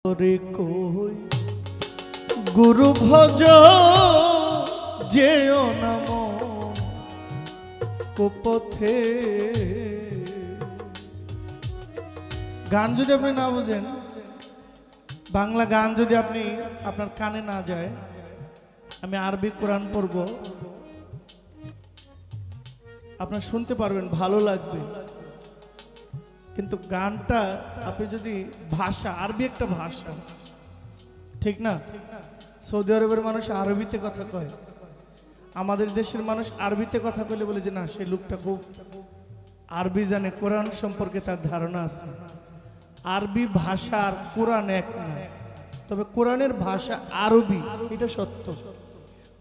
রে কই গুরু ভজ যেও নাম কুপথে। গান যদি আপনি না বুঝেন, বাংলা গান যদি আপনি আপনার কানে না যায়, আমি আরবি কোরআন পড়ব, আপনার শুনতে পারবেন, ভালো লাগবে। কিন্তু গানটা আপনি যদি ভাষা, আরবি একটা ভাষা, ঠিক না? সৌদি আরবের মানুষ আরবিতে কথা কয়, আমাদের দেশের মানুষ আরবিতে কথা কইলে বলে যে না, সে লোকটা খুব আরবি জানে, কোরআন সম্পর্কে তার ধারণা আছে। আরবি ভাষা আর কোরআন এক না, তবে কোরআনের ভাষা আরবি, এটা সত্য।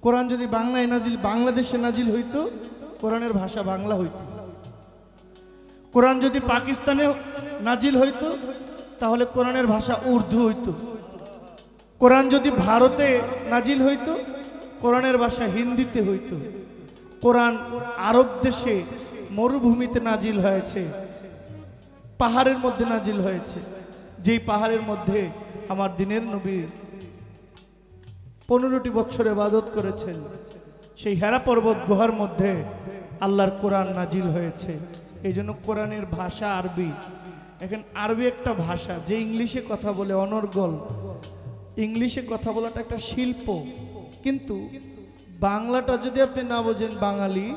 কোরআন যদি বাংলায় নাজিল, বাংলাদেশে নাজিল হইতো, কোরআনের ভাষা বাংলা হইতো। কোরআন যদি পাকিস্তানে নাজিল হইতো, তাহলে কোরআনের ভাষা উর্দু হইতো। কোরআন যদি ভারতে নাজিল হইতো, কোরআনের ভাষা হিন্দিতে হইতো। কোরআন আরব দেশে মরুভূমিতে নাজিল হয়েছে, পাহাড়ের মধ্যে নাজিল হয়েছে, যেই পাহাড়ের মধ্যে আমার দিনের নবী 15টি বছর ইবাদত করেছেন, সেই হেরা পর্বত গুহার মধ্যে আল্লাহর কোরআন নাজিল হয়েছে। এই জন্য কোরআনের ভাষা আরবি। এখন আরবি একটা ভাষা, যে ইংলিশে কথা বলে অনর্গল, ইংলিশে কথা বলাটা একটা শিল্প। কিন্তু বাংলাটা যদি আপনি না বোঝেন বাঙালি,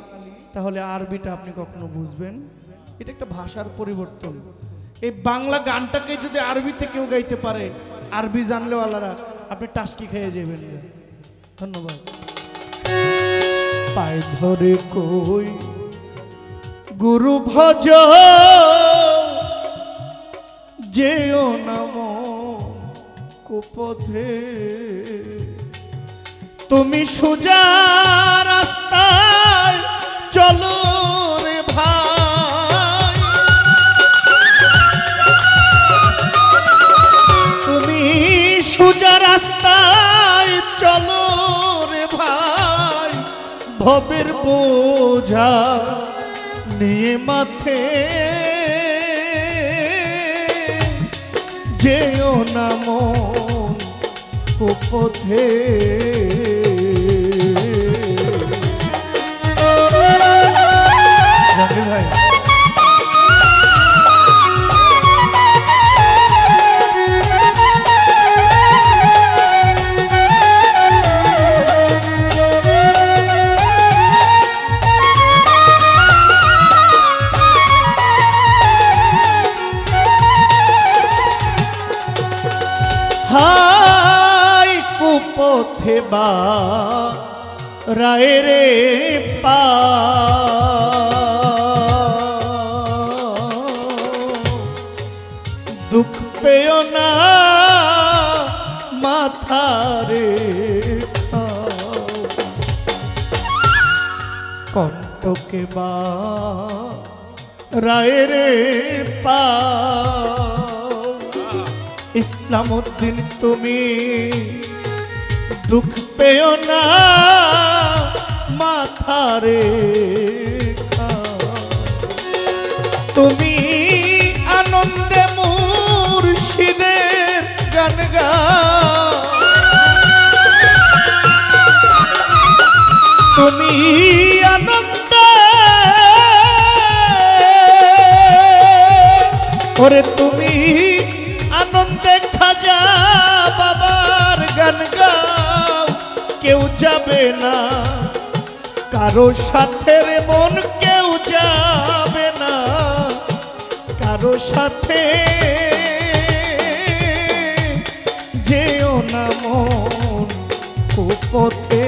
তাহলে আরবিটা আপনি কখনো বুঝবেন। এটা একটা ভাষার পরিবর্তন। এই বাংলা গানটাকে যদি আরবিতে কেউ গাইতে পারে, আরবি জানলেও আল্লাহরা, আপনি টাস্কি খেয়ে যাবেন। ধন্যবাদ। পায়ে ধরে কই গুরু ভজ যেও নাম কুপথে, তুমি সোজা রাস্তায় চলো রে ভাই, তুমি সোজা রাস্তায় চলো রে ভাই, ভবের বোঝা নিয়ে মাথে যেও না মন কুপথে। ভাই হাই কুপথে বা রায় রে পা, দুঃখ পেও না মাথারে কণ্ঠকে বা রায় রে পা, ইসলাম উদ্দিন তুমি দুঃখ পেও না মাথারে, তুমি আনন্দে মুর্শিদের গান গাও, তুমি আনন্দে, ওরে তুমি আনন্দে খাজা বাবার গান গাও, কেউ যাবে না কারো সাথে রে মন, কেউ যাবে না কারো সাথে, যেও না মন কুপথে।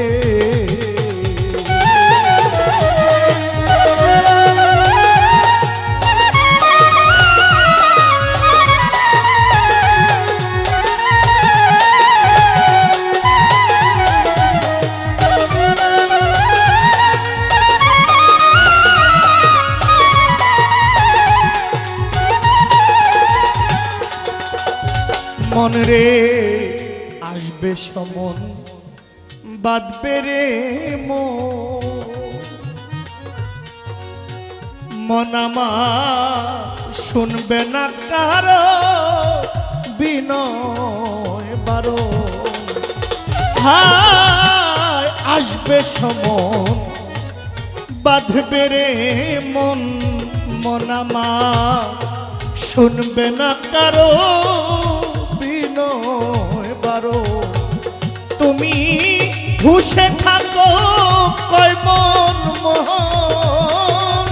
মন রে আসবে সমন, বাঁধবে রে মন আমার শুনবে না কারো বিনয় বারো হায় আসবে সময় বাঁধবে রে মন মনামা শুনবে না কারো বিনয় বারো তুমি হুশে থাকো কয় মন মোহন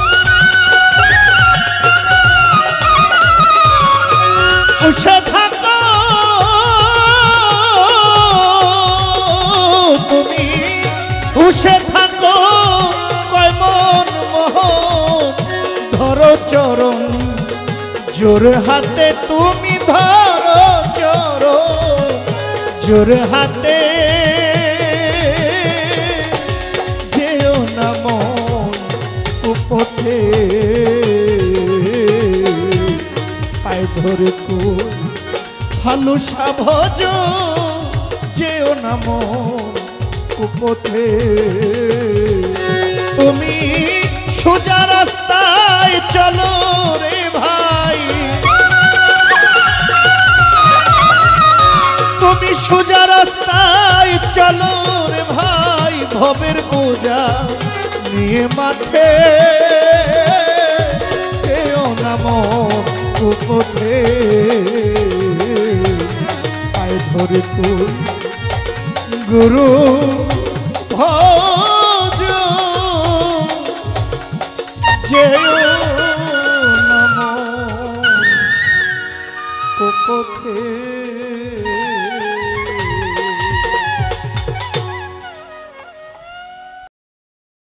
হুশে থাকো তুমি হুশে থাকো কয় মন মোহন ধরো চরণ জোর হাতে তুমি ধরো চরণ জোর হাতে যেও না মন কুপথে পায়ে ধরে কই ফালুসা ভজ যেও না মন কুপথে তুমি সোজা রাস্তায় চলো রে ভাই তুমি সোজা রাস্তায় চলো রে ভাই ভবের বোঝা নিয়ে মাঠে যেও না মন কুপথে পায়ে ধরে কই গুরু ভজ যেও না মন কুপথে।